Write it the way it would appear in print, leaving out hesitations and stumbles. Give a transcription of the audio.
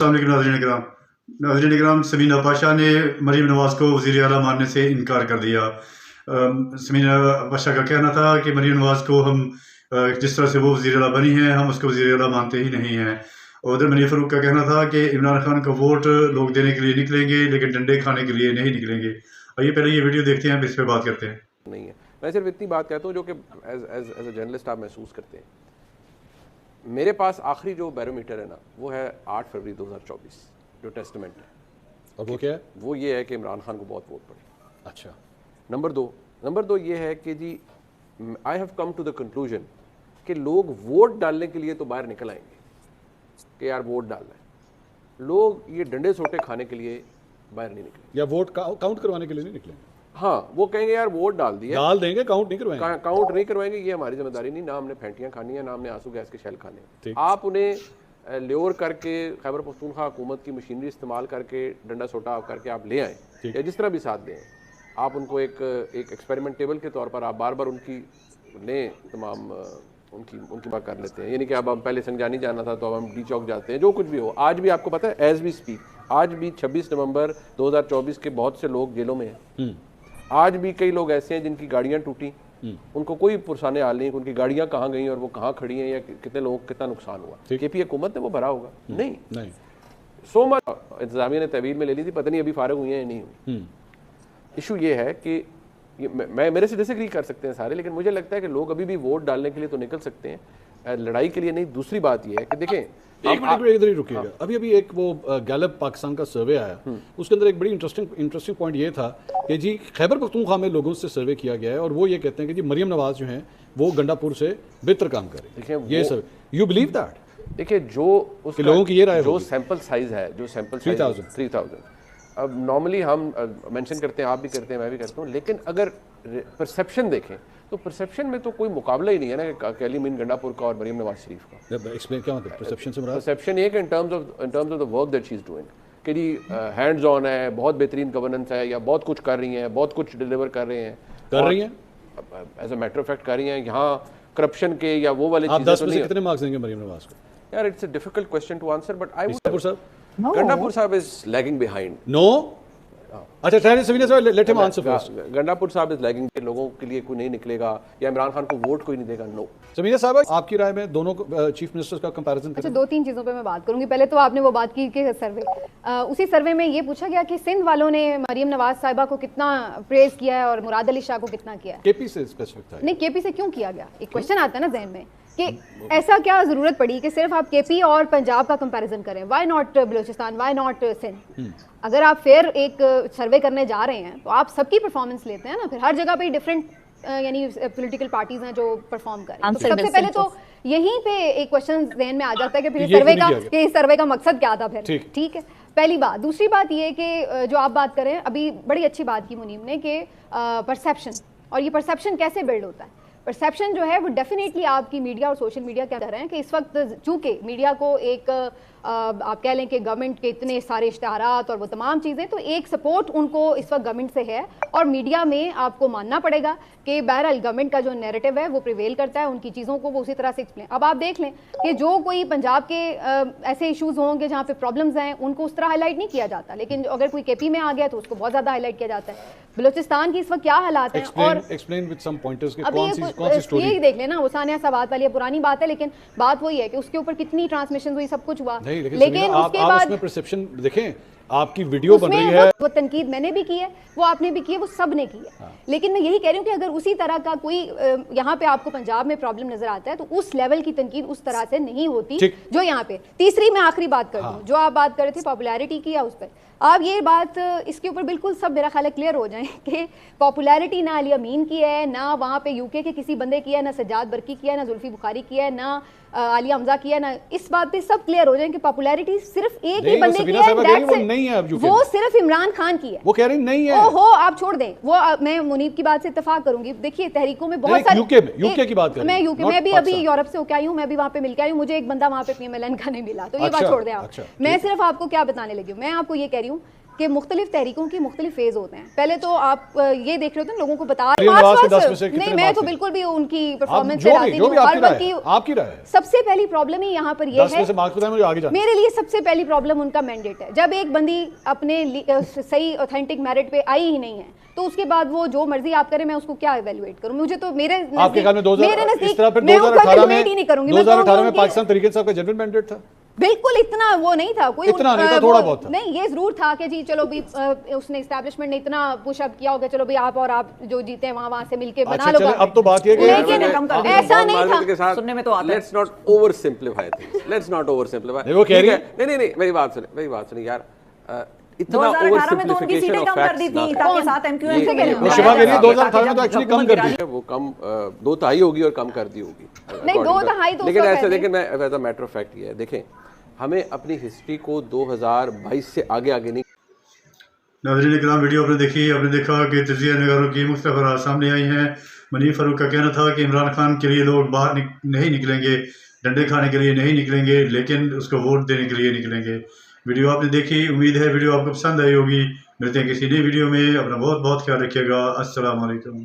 नाज़रीन इकराम, समीना पाशा ने मरीम नवाज़ को वज़ीर आला मानने से इनकार कर दिया। समीना पाशा का कहना था कि मरीम नवाज़ को हम जिस तरह से वो वज़ीर आला बनी हैं, हम उसको वज़ीर आला मानते ही नहीं हैं। और उधर मनीर फ़ारूक का कहना था कि इमरान खान का वोट लोग देने के लिए निकलेंगे, लेकिन डंडे खाने के लिए नहीं निकलेंगे। आइए पहले ये वीडियो देखते हैं, इस पर बात करते हैं। नहीं है, मैं सिर्फ इतनी बात कहता हूँ जो कि एज अ जर्नलिस्ट आप महसूस करते हैं। मेरे पास आखिरी जो बैरोमीटर है ना, वो है 8 फरवरी 2024 जो टेस्टमेंट है। और वो क्या है? वो ये है कि इमरान खान को बहुत वोट पड़े। अच्छा। नंबर दो ये है कि जी I have come to the conclusion कि लोग वोट डालने के लिए तो बाहर निकल आएंगे कि यार वोट डालना है, लोग ये डंडे सोटे खाने के लिए बाहर नहीं निकलेंगे या वोट काउंट करवाने के लिए नहीं निकलेंगे। हाँ, वो कहेंगे यार वोट डाल देंगे, काउंट नहीं करवाएंगे, ये हमारी जिम्मेदारी नहीं, ना हमने फेंटियाँ खानी है, ना हमने आंसू गैस के शेल खाने। आप उन्हें ल्योर करके खैबर पख्तूनख्वा हुकूमत की मशीनरी इस्तेमाल करके डंडा सोटा करके आप ले आएँ या जिस तरह भी साथ दें, आप उनको एक एक्सपेरिमेंट टेबल के तौर पर आप बार बार उनकी लें, तमाम उनकी बात कर लेते हैं। यानी कि अब हम पहले संजानी जाना था तो अब हम डी चौक जाते हैं, जो कुछ भी हो। आज भी आपको पता है, एज वी स्पीक, आज भी 26 नवंबर 2024 के बहुत से लोग जेलों में हैं। आज भी कई लोग ऐसे हैं जिनकी गाड़ियां टूटी, उनको कोई पुरसाने हाल नहीं, उनकी गाड़ियां कहाँ गई और वो कहाँ खड़ी हैं या कितने लोगों को कितना नुकसान हुआ। केपी हुकूमत ने वो भरा होगा? नहीं। सो मच इंतजामिया ने तहवील में ले ली थी, पता नहीं अभी फारग हुई हैं या नहीं हुई। इशू ये है कि मेरे से डिसएग्री कर सकते हैं सारे, लेकिन मुझे लगता है कि लोग अभी भी वोट डालने के लिए तो निकल सकते हैं, लड़ाई के लिए नहीं। दूसरी बात यह है कि देखें, एक मिनट रुकिएगा। अभी एक वो गैलप पाकिस्तान का सर्वे आया, उसके अंदर एक बड़ी इंटरेस्टिंग पॉइंट ये था कि जी खैबर पख्तूनख्वा में लोगों से सर्वे किया गया है और वो ये कहते हैं कि जी मरीम नवाज जो हैं वो गंडापुर से बेहतर काम कर रही है। ये सर, यू बिलीव दैट? देखिए, जो उस लोगों की ये राय, जो सैंपल साइज है, 3000। अब नॉर्मली हम मेंशन करते हैं, आप भी करते हैं, मैं भी करता हूँ, लेकिन अगर परसेप्शन देखें तो परसेप्शन में तो कोई मुकाबला ही नहीं है ना कि अली मीन गंडापुर का और मरीम नवाज शरीफ का। एक्सप्लेन क्या मतलब परसेप्शन से? परसेप्शन ये कि in terms of the work that she is doing, कि जी हैंड्स ऑन है, बहुत बेहतरीन गवर्नेंस है, या बहुत कुछ कर रही हैं, बहुत कुछ डिलीवर कर रही हैं as a matter of fact कर रही हैं। यहाँ करप्शन के या वो वाले चीजें 10 में से कितने मार्क्स देंगे मरीम नवाज को? यार, it's a difficult question to answer, but I would Gandapur Sahib is lagging behind. No? अच्छा, ठहरिए समीना साहब, let him answer first. Gandapur Sahib is lagging. लोगों के लिए कोई नहीं निकलेगा या इमरान खान को वोट कोई नहीं देगा। नो। समीना साहब, आपकी राय में दोनों चीफ मिनिस्टर्स का कंपैरिजन करें। अच्छा, 2-3 चीज़ों पे मैं बात करूंगी। पहले तो आपने वो बात की कि सर्वे, उसी सर्वे में ये पूछा गया कि सिंध वालों ने मरीम नवाज साहिबा को कितना प्रेज किया है और मुराद अली शाह को कितना किया है। केपी से स्पेसिफिक था? नहीं, केपी से क्यों किया गया? एक क्वेश्चन आता है ना जहन में कि ऐसा क्या जरूरत पड़ी कि सिर्फ आप केपी और पंजाब का कंपैरिजन करें? Why not Balochistan, why not Sindh? अगर आप फिर एक सर्वे करने जा रहे हैं तो आप सबकी परफॉर्मेंस लेते हैं ना, फिर हर जगह पे डिफरेंट यानी पॉलिटिकल पार्टीज हैं जो परफॉर्म कर रही हैं। तो सबसे पहले तो यहीं पे एक क्वेश्चन जहन में आ जाता है कि फिर सर्वे का मकसद क्या था फिर? ठीक है, पहली बात। दूसरी बात ये कि जो आप बात करें, अभी बड़ी अच्छी बात की मुनीम ने कि परसेप्शन, और ये परसेप्शन कैसे बिल्ड होता है। परसेप्शन जो है वो डेफिनेटली आपकी मीडिया और सोशल मीडिया क्या कर रहे हैं कि इस वक्त चूंकि मीडिया को एक आप कह लें कि गवर्नमेंट के इतने सारे इश्तहारात और वो तमाम चीज़ें, तो एक सपोर्ट उनको इस वक्त गवर्नमेंट से है और मीडिया में आपको मानना पड़ेगा कि बहरहाल गवर्नमेंट का जो नैरेटिव है वो प्रिवेल करता है, उनकी चीज़ों को वो उसी तरह से एक्सप्लेन। अब आप देख लें कि जो कोई पंजाब के ऐसे इशूज़ होंगे जहाँ पे प्रॉब्लम्स हैं, उनको उस तरह हाईलाइट नहीं किया जाता, लेकिन अगर कोई केपी में आ गया तो उसको बहुत ज़्यादा हाईलाइट किया जाता है। बलूचिस्तान की इस वक्त क्या हालात हैं, और ये देख लेना, वो सानिया सवात वाली पुरानी बात है, लेकिन बात वही है कि उसके ऊपर कितनी ट्रांसमिशन हुई, सब कुछ हुआ, लेकिन उसके बाद परसेप्शन देखें, आपकी वीडियो बन रही है, वो तनकीद मैंने भी की है, वो आपने भी की है, वो सब ने की है। लेकिन मैं यही कह रही हूँ कि अगर उसी तरह का कोई यहाँ पे आपको पंजाब में प्रॉब्लम नजर आता है तो उस लेवल की तनकीद उस तरह से नहीं होती जो यहाँ पे। तीसरी मैं आखिरी बात कर दूँ, जो आप बात कर रहे थे पॉपुलैरिटी की, या उस पर आप ये बात इसके ऊपर बिल्कुल सब मेरा ख्याल है क्लियर हो जाए कि पॉपुलैरिटी ना अली अमीन की है, ना वहाँ पे यूके के किसी बंदे की है, ना सज्जाद बरकी की है, ना जुल्फी बुखारी की है, ना आलिया हमजा की है, ना। इस बात पे सब क्लियर हो जाए कि पॉपुलैरिटी सिर्फ एक ही बंदे की है, वो सिर्फ इमरान खान की है। वो कह रही नहीं है। ओहो, आप छोड़ दें वो, मैं मुनीब की बात से इत्तेफाक करूंगी। देखिए, तहरीकों में बहुत सारे यूके की बात कर, मैं यूके में भी अभी यूरोप से होकर आई हूँ, मैं भी वहाँ पे मिल के आई हूँ, मुझे एक बंदा वहाँ पे पीएमएलएन का नहीं मिला, तो ये बात छोड़ दें आप। मैं सिर्फ आपको क्या बताने लगी हूँ, मैं आपको ये कह रही हूँ کہ مختلف تحریکوں کی مختلف فیز ہوتے ہیں. پہلے تو آپ یہ دیکھ رہے ہوتے ہیں لوگوں کو بتا مریم نواز کے 10 میں سے کتنے نہیں میں مارکس تو ہیں؟ بالکل بھی ان کی پرفارمنس جو سے بھی راضی نہیں آپ ہوں. کی رائے بلکہ ہے، آپ کی رائے ہے. سب سے پہلی پرابلم ہی یہاں پر یہ 10 میں ہے سے مارکس بتائیں مجھے آگے جانا. میرے لیے سب سے پہلی پرابلم ان کا مینڈیٹ ہے. جب ایک بندی اپنے صحیح اوتھینٹک میرٹ پہ آئی ہی نہیں ہے تو اس کے بعد وہ جو مرضی آپ کریں میں اس کو کیا ایویلویٹ کروں. مجھے تو میرے آپ کے خیال میں اس طرح پھر میں اس کو 2018 ایویلویٹ ہی نہیں کروں گی. 2018 میں پاکستان تحریک صاحب کا جنرل مینڈیٹ تھا. بالکل اتنا وہ نہیں تھا, کوئی اتنا نہیں تھا, تھوڑا بہت تھا. نہیں, یہ ضرور تھا کہ جی چلو بھی اس نے اسٹیبلشمنٹ نے اتنا پش اپ کیا ہوگا, چلو بھی آپ اور آپ جو جیتے ہیں وہاں سے مل کے بنا لو. اب تو بات یہ کہ لیکن ایسا نہیں تھا. سننے میں تو آتا ہے. Let's not over simplify things, let's not over simplify. وہ کہہ رہی ہے نہیں میری بات سنیں یار. 2018 میں تو ان کی سیٹیں کم کر دی تھی تاکہ ساتھ ایم کیو ایم سے شبہ کہہ رہی ہے 2018 میں تو ایکچولی کم کر دی. وہ کم 2 تہائی ہوگی اور کم کر دی ہوگی. نہیں 2 تہائی تو لیکن ایسا دیکھیں, میں as a matter of fact یہ ہے, دیکھیں ہمیں اپنی ہسٹری کو 2022 سے آگے نہیں. ناظرین کرام, ویڈیو آپ نے دیکھی, آپ نے دیکھا کہ تجزیہ نگاروں کی مختلف آراء سامنے آئی ہیں. منیف فاروق کا کہنا تھا کہ عمران خان کے لیے لوگ باہر نہیں نکلیں گے, ڈنڈے کھانے کے لیے نہیں نکلیں گے, لیکن اس کو ووٹ دینے کے لیے نکلیں گے. ویڈیو آپ نے دیکھی, امید ہے ویڈیو آپ کو پسند آئی ہوگی. ملتے ہیں کسی نئی ویڈیو میں, اپنا بہت بہت خیال رکھیے گا. السلام علیکم.